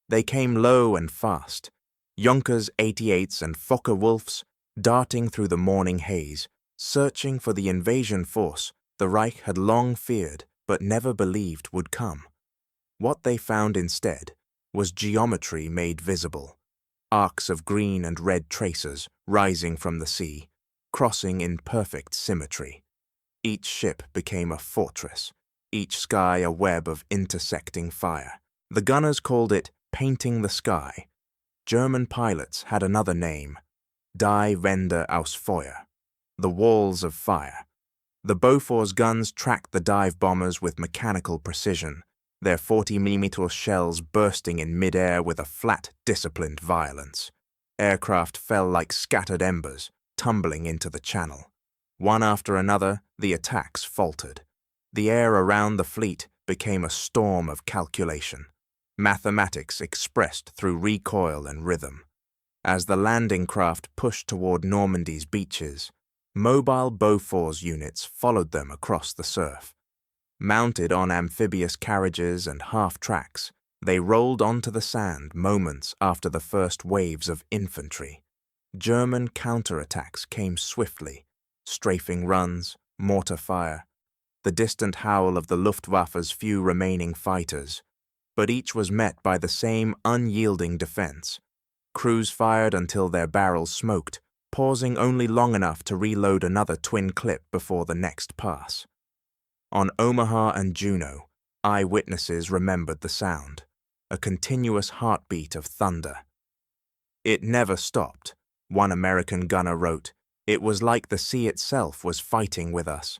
They came low and fast, Junkers 88s and Fokker-Wulfs darting through the morning haze, searching for the invasion force the Reich had long feared but never believed would come. What they found instead was geometry made visible, arcs of green and red tracers rising from the sea, crossing in perfect symmetry. Each ship became a fortress, each sky a web of intersecting fire. The gunners called it painting the sky. German pilots had another name: Die Wände aus Feuer, the walls of fire. The Bofors guns tracked the dive bombers with mechanical precision, their 40mm shells bursting in mid-air with a flat, disciplined violence. Aircraft fell like scattered embers, tumbling into the channel. One after another, the attacks faltered. The air around the fleet became a storm of calculation, mathematics expressed through recoil and rhythm. As the landing craft pushed toward Normandy's beaches, mobile Bofors units followed them across the surf. Mounted on amphibious carriages and half-tracks, they rolled onto the sand moments after the first waves of infantry. German counterattacks came swiftly, strafing runs, mortar fire, the distant howl of the Luftwaffe's few remaining fighters, but each was met by the same unyielding defense. Crews fired until their barrels smoked, pausing only long enough to reload another twin clip before the next pass. On Omaha and Juneau, eyewitnesses remembered the sound, a continuous heartbeat of thunder. "It never stopped," one American gunner wrote. "It was like the sea itself was fighting with us."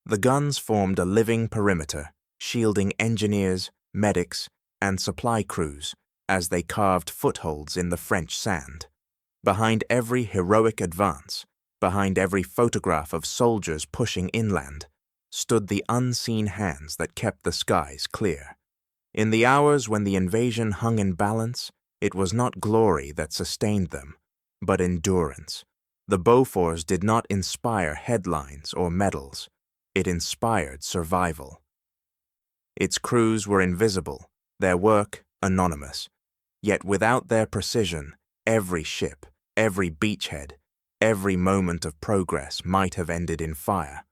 The guns formed a living perimeter, shielding engineers, medics, and supply crews as they carved footholds in the French sand. Behind every heroic advance, behind every photograph of soldiers pushing inland, stood the unseen hands that kept the skies clear. In the hours when the invasion hung in balance, it was not glory that sustained them, but endurance. The Beauforts did not inspire headlines or medals. It inspired survival. Its crews were invisible, their work anonymous. Yet without their precision, every ship, every beachhead, every moment of progress might have ended in fire.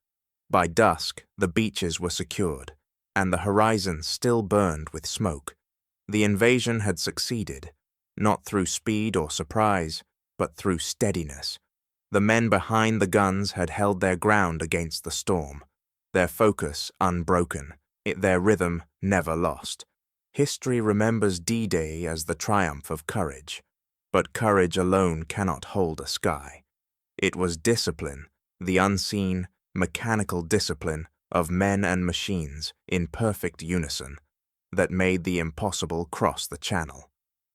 By dusk, the beaches were secured, and the horizon still burned with smoke. The invasion had succeeded, not through speed or surprise, but through steadiness. The men behind the guns had held their ground against the storm, their focus unbroken, their rhythm never lost. History remembers D-Day as the triumph of courage, but courage alone cannot hold a sky. It was discipline, the unseen, mechanical discipline of men and machines in perfect unison, that made the impossible cross the channel.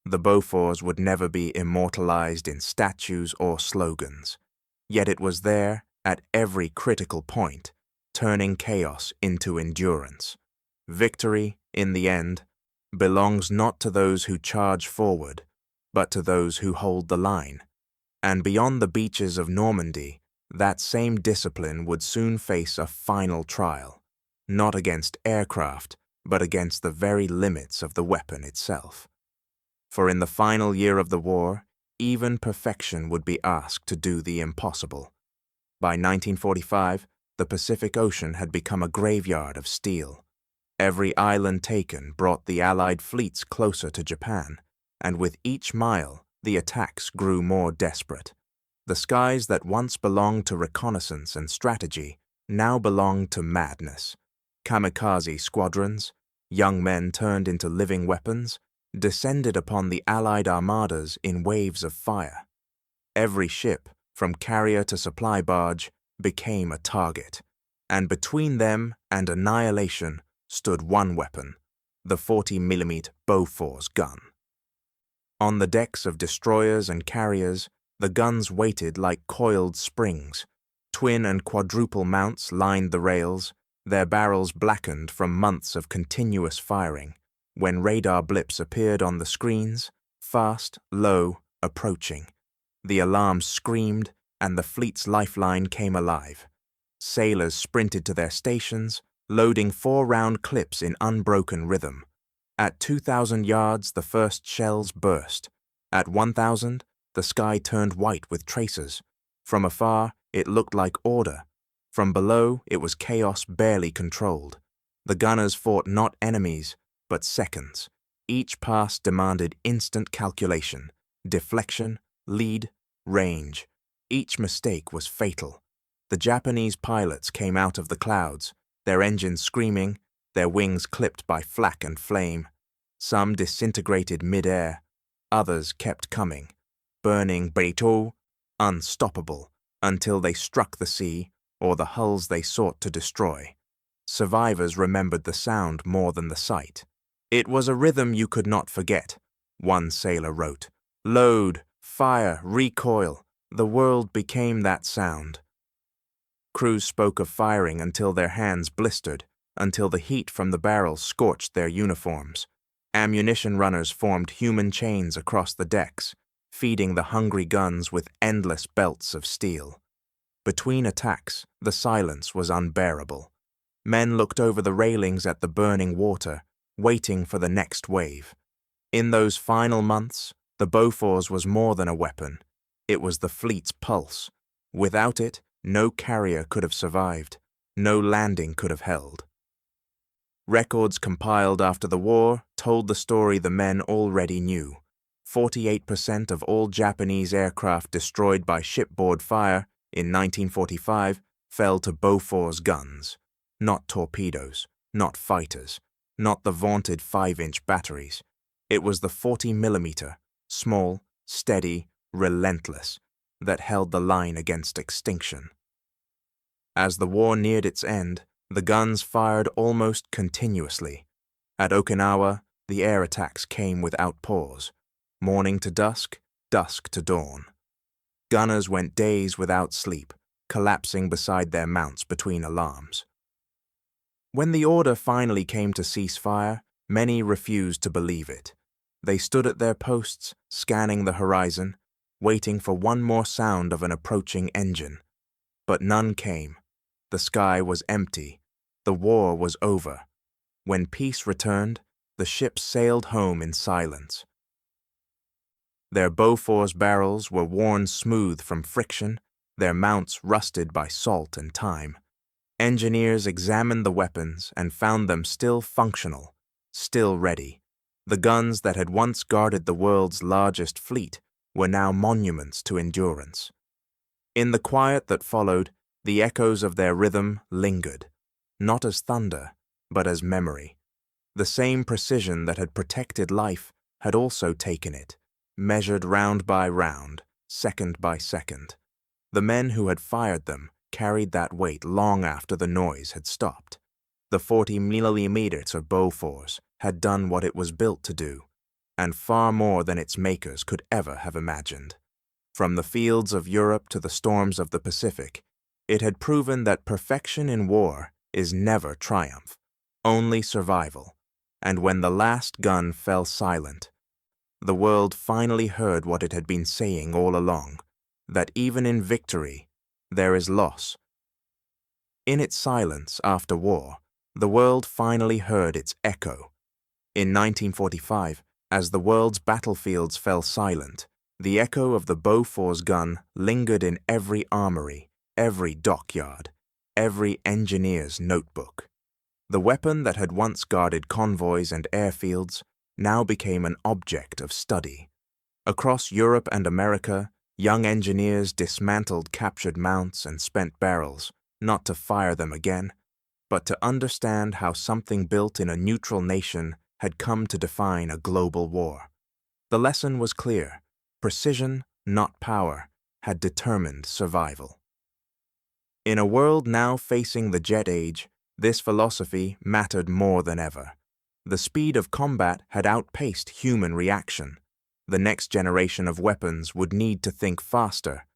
The Beauforts would never be immortalized in statues or slogans, yet it was there at every critical point, turning chaos into endurance. Victory, in the end, belongs not to those who charge forward, but to those who hold the line. And beyond the beaches of Normandy, that same discipline would soon face a final trial, not against aircraft, but against the very limits of the weapon itself. For in the final year of the war, even perfection would be asked to do the impossible. By 1945, the Pacific Ocean had become a graveyard of steel. Every island taken brought the Allied fleets closer to Japan, and with each mile, the attacks grew more desperate. The skies that once belonged to reconnaissance and strategy now belonged to madness. Kamikaze squadrons, young men turned into living weapons, descended upon the Allied armadas in waves of fire. Every ship, from carrier to supply barge, became a target, and between them and annihilation stood one weapon, the 40mm Beaufort's gun. On the decks of destroyers and carriers, the guns waited like coiled springs. Twin and quadruple mounts lined the rails, their barrels blackened from months of continuous firing. When radar blips appeared on the screens, fast, low, approaching. The alarm screamed, and the fleet's lifeline came alive. Sailors sprinted to their stations, loading 4-round clips in unbroken rhythm. At 2,000 yards, the first shells burst. At 1,000, the sky turned white with tracers. From afar, it looked like order. From below, it was chaos barely controlled. The gunners fought not enemies, but seconds. Each pass demanded instant calculation, deflection, lead, range. Each mistake was fatal. The Japanese pilots came out of the clouds, their engines screaming, their wings clipped by flak and flame. Some disintegrated mid-air, others kept coming, burning bateaux, unstoppable, until they struck the sea or the hulls they sought to destroy. Survivors remembered the sound more than the sight. "It was a rhythm you could not forget," one sailor wrote. "Load, fire, recoil. The world became that sound." Crews spoke of firing until their hands blistered, until the heat from the barrels scorched their uniforms. Ammunition runners formed human chains across the decks, feeding the hungry guns with endless belts of steel. Between attacks, the silence was unbearable. Men looked over the railings at the burning water, waiting for the next wave. In those final months, the Bofors was more than a weapon. It was the fleet's pulse. Without it, no carrier could have survived. No landing could have held. Records compiled after the war told the story the men already knew. 48% of all Japanese aircraft destroyed by shipboard fire in 1945 fell to Bofors guns. Not torpedoes, not fighters, not the vaunted 5-inch batteries. It was the 40mm, small, steady, relentless, that held the line against extinction. As the war neared its end, the guns fired almost continuously. At Okinawa, the air attacks came without pause. Morning to dusk, dusk to dawn. Gunners went days without sleep, collapsing beside their mounts between alarms. When the order finally came to cease fire, many refused to believe it. They stood at their posts, scanning the horizon, waiting for one more sound of an approaching engine. But none came. The sky was empty. The war was over. When peace returned, the ships sailed home in silence. Their Bofors barrels were worn smooth from friction, their mounts rusted by salt and time. Engineers examined the weapons and found them still functional, still ready. The guns that had once guarded the world's largest fleet were now monuments to endurance. In the quiet that followed, the echoes of their rhythm lingered, not as thunder, but as memory. The same precision that had protected life had also taken it, measured round by round, second by second. The men who had fired them carried that weight long after the noise had stopped. The 40mm of Bofors had done what it was built to do, and far more than its makers could ever have imagined. From the fields of Europe to the storms of the Pacific, it had proven that perfection in war is never triumph, only survival. And when the last gun fell silent, the world finally heard what it had been saying all along, that even in victory, there is loss. In its silence after war, the world finally heard its echo. In 1945, as the world's battlefields fell silent, the echo of the Bofors gun lingered in every armory, every dockyard, every engineer's notebook. The weapon that had once guarded convoys and airfields now became an object of study. Across Europe and America, young engineers dismantled captured mounts and spent barrels, not to fire them again, but to understand how something built in a neutral nation had come to define a global war. The lesson was clear. Precision, not power, had determined survival. In a world now facing the jet age, this philosophy mattered more than ever. The speed of combat had outpaced human reaction. The next generation of weapons would need to think faster,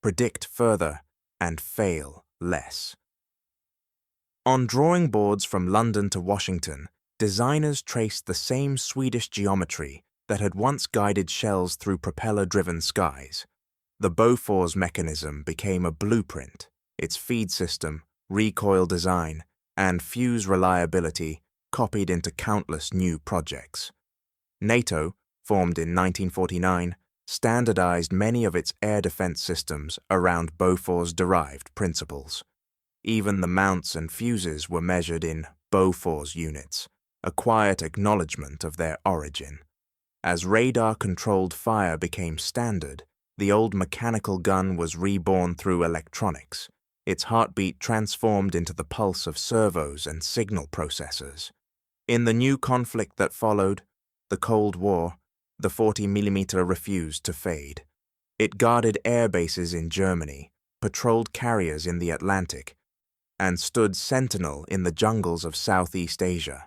predict further, and fail less. On drawing boards from London to Washington, designers traced the same Swedish geometry that had once guided shells through propeller-driven skies. The Bofors mechanism became a blueprint. Its feed system, recoil design, and fuse reliability copied into countless new projects. NATO, formed in 1949, standardized many of its air defense systems around Bofors-derived principles. Even the mounts and fuses were measured in Bofors units, a quiet acknowledgement of their origin. As radar-controlled fire became standard, the old mechanical gun was reborn through electronics, its heartbeat transformed into the pulse of servos and signal processors. In the new conflict that followed, the Cold War, the 40mm refused to fade. It guarded air bases in Germany, patrolled carriers in the Atlantic, and stood sentinel in the jungles of Southeast Asia.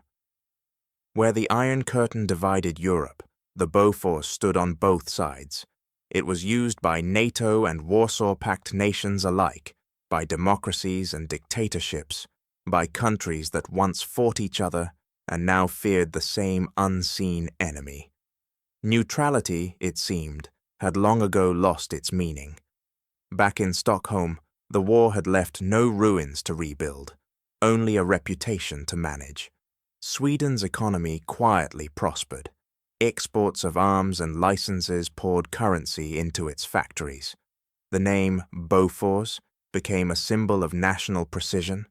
Where the Iron Curtain divided Europe, the Bofors stood on both sides. It was used by NATO and Warsaw Pact nations alike, by democracies and dictatorships, by countries that once fought each other and now feared the same unseen enemy. Neutrality, it seemed, had long ago lost its meaning. Back in Stockholm, the war had left no ruins to rebuild. only a reputation to manage. Sweden's economy quietly prospered. Exports of arms and licenses poured currency into its factories. The name Bofors became a symbol of national precision,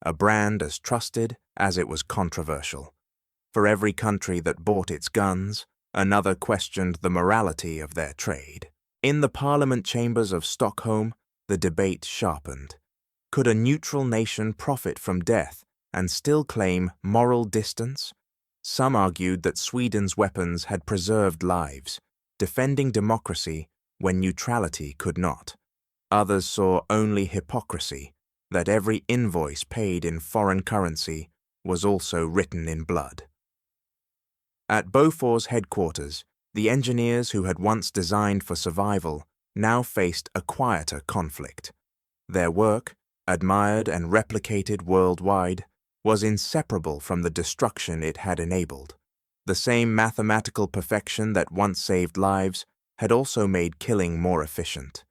a brand as trusted as it was controversial. For every country that bought its guns, another questioned the morality of their trade. In the parliament chambers of Stockholm, the debate sharpened. Could a neutral nation profit from death and still claim moral distance? Some argued that Sweden's weapons had preserved lives, defending democracy when neutrality could not. Others saw only hypocrisy, that every invoice paid in foreign currency was also written in blood. At Bofors headquarters, the engineers who had once designed for survival now faced a quieter conflict. Their work, admired and replicated worldwide, was inseparable from the destruction it had enabled. The same mathematical perfection that once saved lives had also made killing more efficient.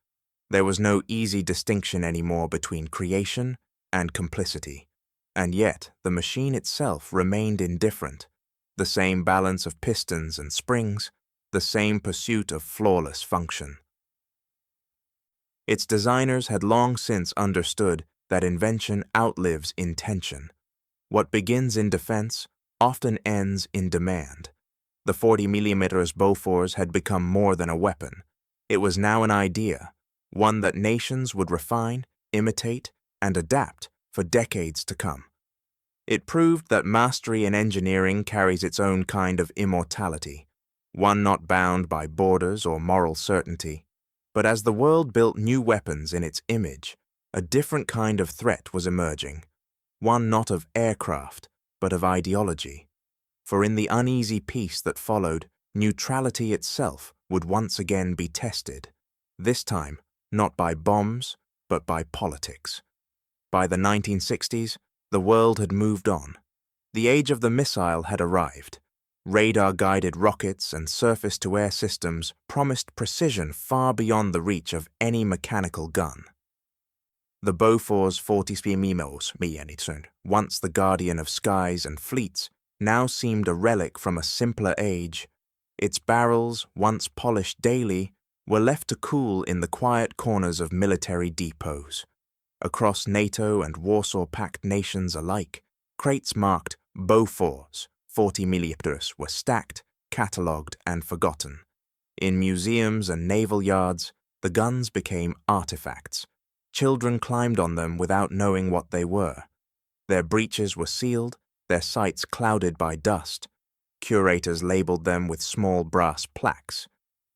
There was no easy distinction anymore between creation and complicity, and yet the machine itself remained indifferent. The same balance of pistons and springs, the same pursuit of flawless function. Its designers had long since understood that invention outlives intention. What begins in defense often ends in demand. The 40mm Bofors had become more than a weapon. It was now an idea, one that nations would refine, imitate, and adapt for decades to come. It proved that mastery in engineering carries its own kind of immortality, one not bound by borders or moral certainty. But as the world built new weapons in its image, a different kind of threat was emerging, one not of aircraft, but of ideology. For in the uneasy peace that followed, neutrality itself would once again be tested, this time not by bombs, but by politics. By the 1960s, the world had moved on. The age of the missile had arrived. Radar-guided rockets and surface-to-air systems promised precision far beyond the reach of any mechanical gun. The Bofors 40mm, once the guardian of skies and fleets, now seemed a relic from a simpler age. Its barrels, once polished daily, were left to cool in the quiet corners of military depots. Across NATO and Warsaw-pact nations alike, crates marked Bofors 40mm were stacked, catalogued, and forgotten. In museums and naval yards, the guns became artifacts. Children climbed on them without knowing what they were. Their breeches were sealed, their sights clouded by dust. Curators labeled them with small brass plaques.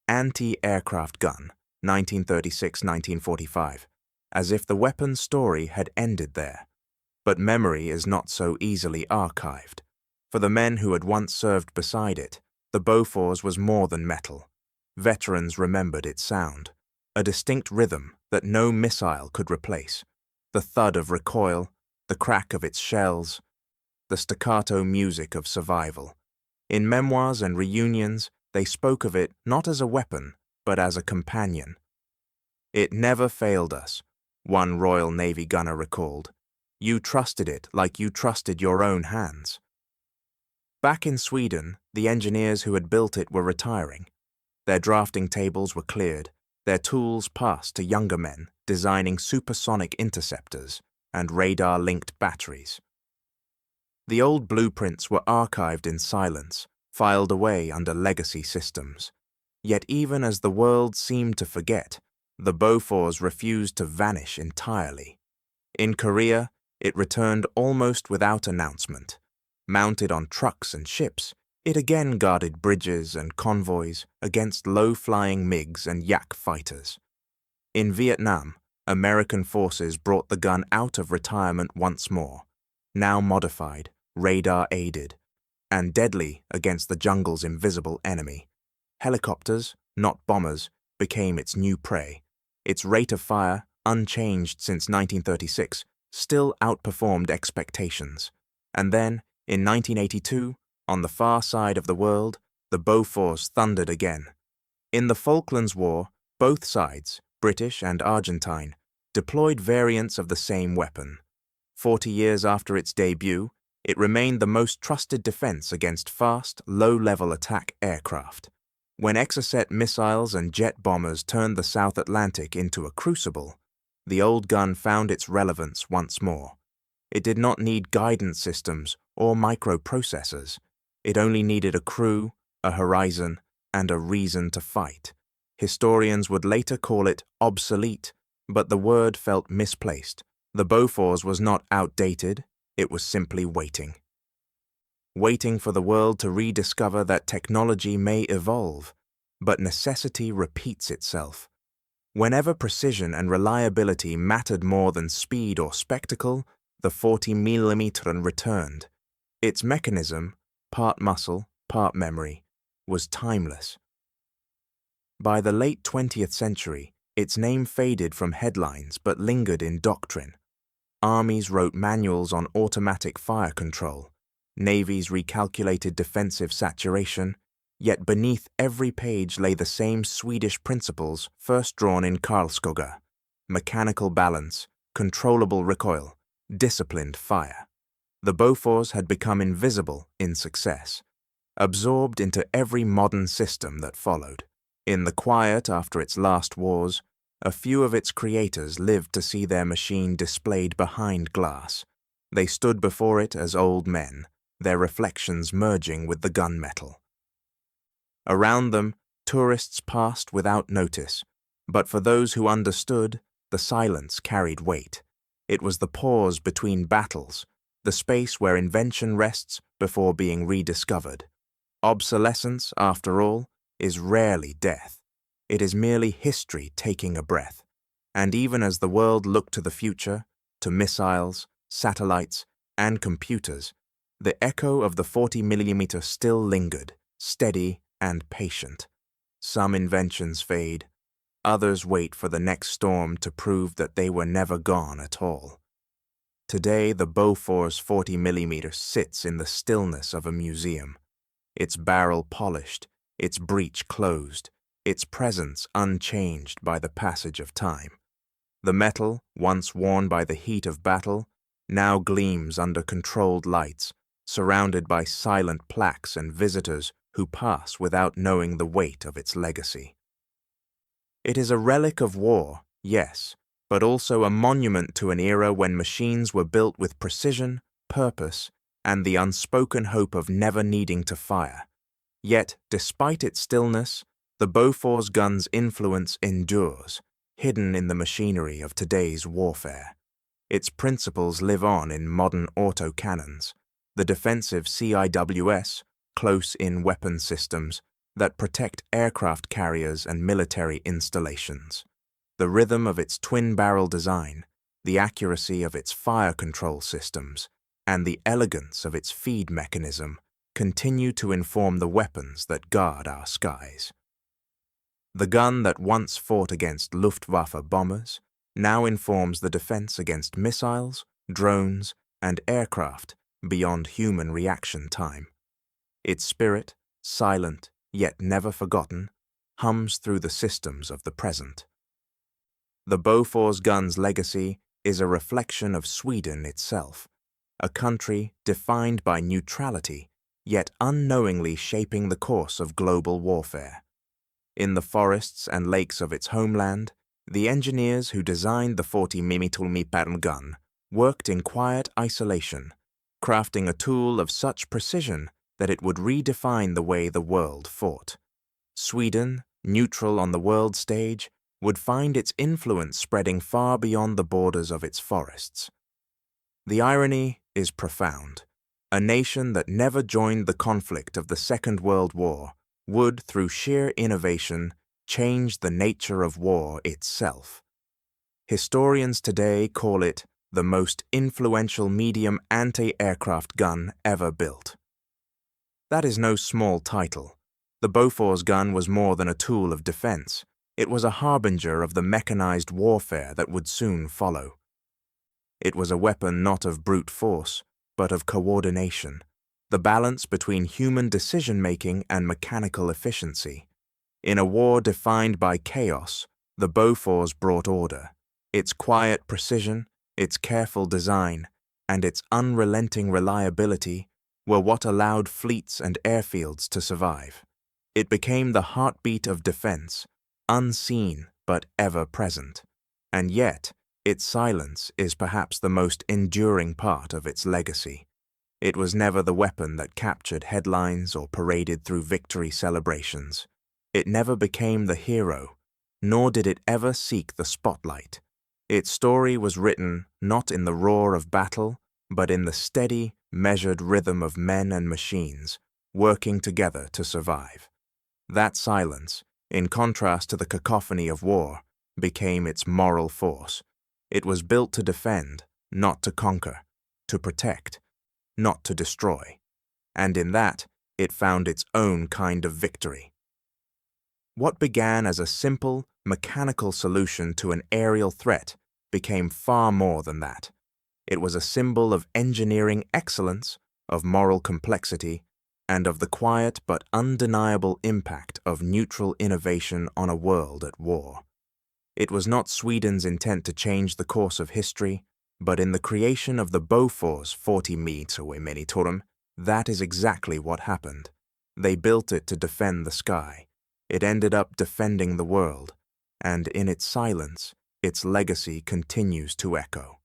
Anti-aircraft gun, 1936-1945, as if the weapon's story had ended there. But memory is not so easily archived. For the men who had once served beside it, the Bofors was more than metal. Veterans remembered its sound, a distinct rhythm that no missile could replace, the thud of recoil, the crack of its shells, the staccato music of survival. In memoirs and reunions, they spoke of it not as a weapon, but as a companion. "It never failed us," one Royal Navy gunner recalled. "You trusted it like you trusted your own hands." Back in Sweden, the engineers who had built it were retiring. Their drafting tables were cleared, their tools passed to younger men designing supersonic interceptors and radar-linked batteries. The old blueprints were archived in silence, filed away under legacy systems. Yet even as the world seemed to forget, the Bofors refused to vanish entirely. In Korea, it returned almost without announcement. Mounted on trucks and ships, it again guarded bridges and convoys against low-flying MiGs and Yak fighters. In Vietnam, American forces brought the gun out of retirement once more, now modified, radar-aided, and deadly against the jungle's invisible enemy. Helicopters, not bombers, became its new prey. Its rate of fire, unchanged since 1936, still outperformed expectations. And then, in 1982, on the far side of the world, the Bofors thundered again. In the Falklands War, both sides, British and Argentine, deployed variants of the same weapon. 40 years after its debut, it remained the most trusted defense against fast, low-level attack aircraft. When Exocet missiles and jet bombers turned the South Atlantic into a crucible, the old gun found its relevance once more. It did not need guidance systems or microprocessors. It only needed a crew, a horizon, and a reason to fight. Historians would later call it obsolete, but the word felt misplaced. The Bofors was not outdated, it was simply waiting. Waiting for the world to rediscover that technology may evolve, but necessity repeats itself. Whenever precision and reliability mattered more than speed or spectacle, the 40mm returned. Its mechanism, part muscle, part memory, was timeless. By the late 20th century, its name faded from headlines but lingered in doctrine. Armies wrote manuals on automatic fire control. Navies recalculated defensive saturation, yet beneath every page lay the same Swedish principles first drawn in Karlskoga: mechanical balance, controllable recoil, disciplined fire. The Bofors had become invisible in success, absorbed into every modern system that followed. In the quiet after its last wars, a few of its creators lived to see their machine displayed behind glass. They stood before it as old men, their reflections merging with the gunmetal. Around them, tourists passed without notice, but for those who understood, the silence carried weight. It was the pause between battles, the space where invention rests before being rediscovered. Obsolescence, after all, is rarely death. It is merely history taking a breath. And even as the world looked to the future, to missiles, satellites, and computers, the echo of the 40mm still lingered, steady and patient. Some inventions fade, others wait for the next storm to prove that they were never gone at all. Today, the Bofors 40mm sits in the stillness of a museum, its barrel polished, its breech closed, its presence unchanged by the passage of time. The metal, once worn by the heat of battle, now gleams under controlled lights, surrounded by silent plaques and visitors who pass without knowing the weight of its legacy. It is a relic of war, yes, but also a monument to an era when machines were built with precision, purpose, and the unspoken hope of never needing to fire. Yet, despite its stillness, the Bofors gun's influence endures, hidden in the machinery of today's warfare. Its principles live on in modern autocannons, the defensive CIWS, close-in weapon systems that protect aircraft carriers and military installations. The rhythm of its twin-barrel design, the accuracy of its fire control systems, and the elegance of its feed mechanism continue to inform the weapons that guard our skies. The gun that once fought against Luftwaffe bombers now informs the defense against missiles, drones, and aircraft beyond human reaction time. Its spirit, silent yet never forgotten, hums through the systems of the present. The Bofors gun's legacy is a reflection of Sweden itself, a country defined by neutrality, yet unknowingly shaping the course of global warfare. In the forests and lakes of its homeland, the engineers who designed the 40mm gun worked in quiet isolation, crafting a tool of such precision that it would redefine the way the world fought. Sweden, neutral on the world stage, would find its influence spreading far beyond the borders of its forests. The irony is profound. A nation that never joined the conflict of the Second World War would, through sheer innovation, change the nature of war itself. Historians today call it the most influential medium anti-aircraft gun ever built. That is no small title. The Bofors gun was more than a tool of defense. It was a harbinger of the mechanized warfare that would soon follow. It was a weapon not of brute force, but of coordination, the balance between human decision-making and mechanical efficiency. In a war defined by chaos, the Bofors brought order. Its quiet precision, its careful design, and its unrelenting reliability were what allowed fleets and airfields to survive. It became the heartbeat of defense, unseen but ever present. And yet, its silence is perhaps the most enduring part of its legacy. It was never the weapon that captured headlines or paraded through victory celebrations. It never became the hero, nor did it ever seek the spotlight. Its story was written not in the roar of battle, but in the steady, measured rhythm of men and machines working together to survive. That silence, in contrast to the cacophony of war, became its moral force. It was built to defend, not to conquer, to protect, not to destroy. And in that, it found its own kind of victory. What began as a simple, mechanical solution to an aerial threat became far more than that. It was a symbol of engineering excellence, of moral complexity, and of the quiet but undeniable impact of neutral innovation on a world at war. It was not Sweden's intent to change the course of history, but in the creation of the Bofors 40-meter, that is exactly what happened. They built it to defend the sky. It ended up defending the world, and in its silence, its legacy continues to echo.